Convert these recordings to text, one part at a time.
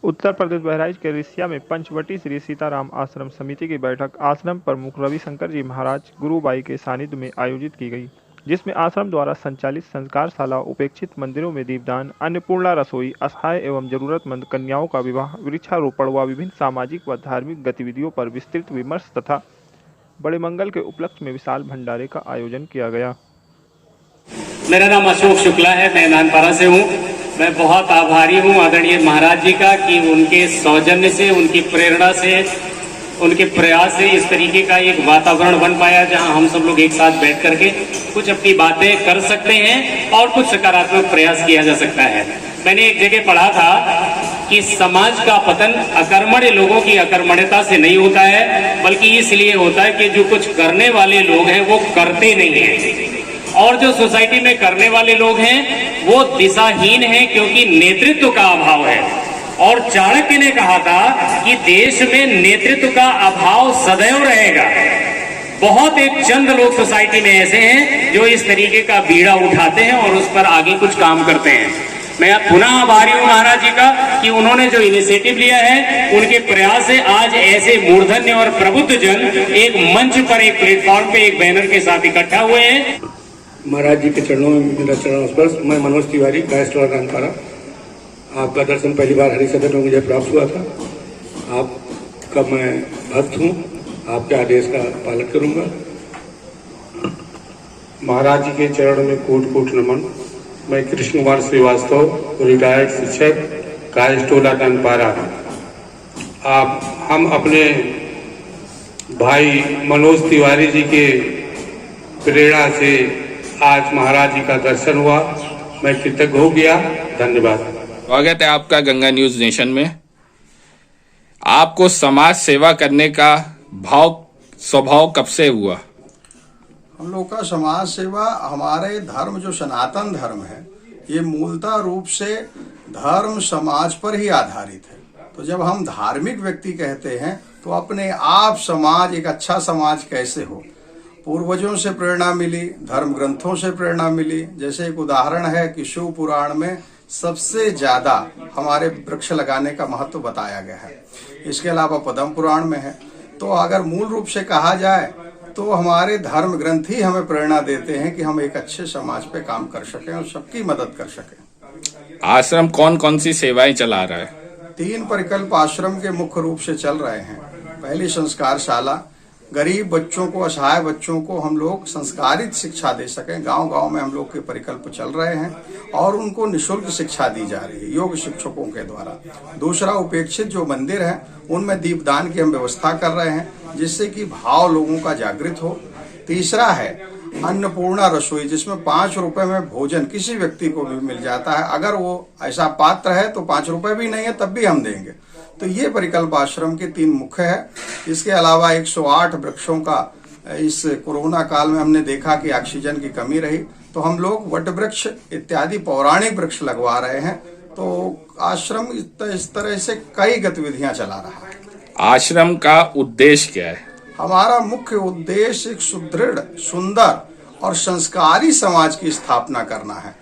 उत्तर प्रदेश बहराइच के रिसिया में पंचवटी श्री सीताराम आश्रम समिति की बैठक आश्रम प्रमुख रविशंकर जी महाराज गुरुबाई के सानिध्य में आयोजित की गई, जिसमें आश्रम द्वारा संचालित संस्कारशाला, उपेक्षित मंदिरों में दीपदान, अन्नपूर्णा रसोई, असहाय एवं जरूरतमंद कन्याओं का विवाह, वृक्षारोपण व विभिन्न सामाजिक व धार्मिक गतिविधियों पर विस्तृत विमर्श तथा बड़े मंगल के उपलक्ष्य में विशाल भंडारे का आयोजन किया गया। मेरा नाम अशोक शुक्ला है, मैं नानपारा से हूँ। मैं बहुत आभारी हूँ आदरणीय महाराज जी का कि उनके सौजन्य से, उनकी प्रेरणा से, उनके प्रयास से इस तरीके का एक वातावरण बन पाया जहां हम सब लोग एक साथ बैठ करके कुछ अपनी बातें कर सकते हैं और कुछ सकारात्मक प्रयास किया जा सकता है। मैंने एक जगह पढ़ा था कि समाज का पतन अकर्मण्य लोगों की अकर्मण्यता से नहीं होता है, बल्कि इसलिए होता है कि जो कुछ करने वाले लोग हैं वो करते नहीं हैं, और जो सोसाइटी में करने वाले लोग हैं वो दिशाहीन हैं क्योंकि नेतृत्व का अभाव है। और चाणक्य ने कहा था कि देश में नेतृत्व का अभाव सदैव रहेगा। बहुत एक चंद लोग सोसाइटी में ऐसे हैं जो इस तरीके का बीड़ा उठाते हैं और उस पर आगे कुछ काम करते हैं। मैं पुनः आभारी हूं महाराज जी का कि उन्होंने जो इनिशिएटिव लिया है, उनके प्रयास से आज ऐसे मूर्धन्य और प्रबुद्ध जन एक मंच पर, एक प्लेटफॉर्म पे, एक बैनर के साथ इकट्ठा हुए हैं। महाराज जी के चरणों में मेरा चरण स्पर्श। मैं मनोज तिवारी, गायस्टोला नानपारा। आपका दर्शन पहली बार हरि सदन में मुझे प्राप्त हुआ था। आपका मैं भक्त हूँ, आपके आदेश का पालन करूँगा। महाराज जी के चरणों में कोट कोट नमन। मैं कृष्ण कुमार श्रीवास्तव, रिटायर्ड शिक्षक, गायस्टोला नानपारा। हम अपने भाई मनोज तिवारी जी के प्रेरणा से आज महाराज जी का दर्शन हुआ। मैं कृतज्ञ हो गया। धन्यवाद। स्वागत है आपका गंगा न्यूज नेशन में। आपको समाज सेवा करने का स्वभाव कब से हुआ? हम लोग का समाज सेवा, हमारे धर्म जो सनातन धर्म है, ये मूलतः रूप से धर्म समाज पर ही आधारित है। तो जब हम धार्मिक व्यक्ति कहते हैं तो अपने आप समाज, एक अच्छा समाज कैसे हो, पूर्वजों से प्रेरणा मिली, धर्म ग्रंथों से प्रेरणा मिली। जैसे एक उदाहरण है कि शिव पुराण में सबसे ज्यादा हमारे वृक्ष लगाने का महत्व बताया गया है। इसके अलावा पद्म पुराण में है। तो अगर मूल रूप से कहा जाए तो हमारे धर्म ग्रंथ ही हमें प्रेरणा देते हैं कि हम एक अच्छे समाज पे काम कर सकें और सबकी मदद कर सकें। आश्रम कौन कौन सी सेवाएं चला रहा है? 3 परिकल्प आश्रम के मुख्य रूप से चल रहे हैं। पहली संस्कारशाला, गरीब बच्चों को, असहाय बच्चों को हम लोग संस्कारित शिक्षा दे सकें। गांव-गांव में हम लोग के परिकल्प चल रहे हैं और उनको निःशुल्क शिक्षा दी जा रही है योग शिक्षकों के द्वारा। दूसरा, उपेक्षित जो मंदिर हैं उनमें दीपदान की हम व्यवस्था कर रहे हैं जिससे कि भाव लोगों का जागृत हो। तीसरा है अन्नपूर्णा रसोई, जिसमें 5 रुपए में भोजन किसी व्यक्ति को भी मिल जाता है। अगर वो ऐसा पात्र है तो 5 रुपए भी नहीं है तब भी हम देंगे। तो ये परिकल्प आश्रम के 3 मुख्य है। इसके अलावा 108 वृक्षों का इस कोरोना काल में हमने देखा कि ऑक्सीजन की कमी रही, तो हम लोग वट वृक्ष इत्यादि पौराणिक वृक्ष लगवा रहे हैं। तो आश्रम इस तरह से कई गतिविधियां चला रहा है। आश्रम का उद्देश्य क्या है? हमारा मुख्य उद्देश्य एक सुदृढ़, सुंदर और संस्कारी समाज की स्थापना करना है।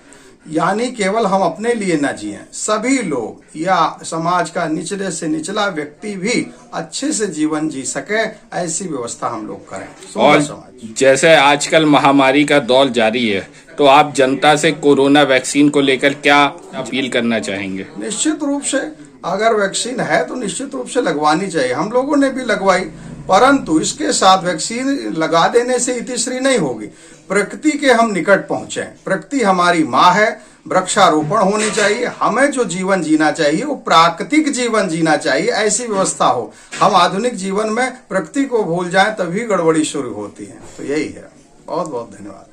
यानी केवल हम अपने लिए न जिएं, सभी लोग या समाज का निचले से निचला व्यक्ति भी अच्छे से जीवन जी सके, ऐसी व्यवस्था हम लोग करें। और जैसे आजकल महामारी का दौर जारी है, तो आप जनता से कोरोना वैक्सीन को लेकर क्या अपील करना चाहेंगे? निश्चित रूप से अगर वैक्सीन है तो निश्चित रूप से लगवानी चाहिए। हम लोगों ने भी लगवाई, परंतु इसके साथ वैक्सीन लगा देने से इतिश्री नहीं होगी। प्रकृति के हम निकट पहुंचे। प्रकृति हमारी माँ है। वृक्षारोपण होनी चाहिए। हमें जो जीवन जीना चाहिए वो प्राकृतिक जीवन जीना चाहिए, ऐसी व्यवस्था हो। हम आधुनिक जीवन में प्रकृति को भूल जाएं तभी गड़बड़ी शुरू होती है। तो यही है। बहुत बहुत धन्यवाद।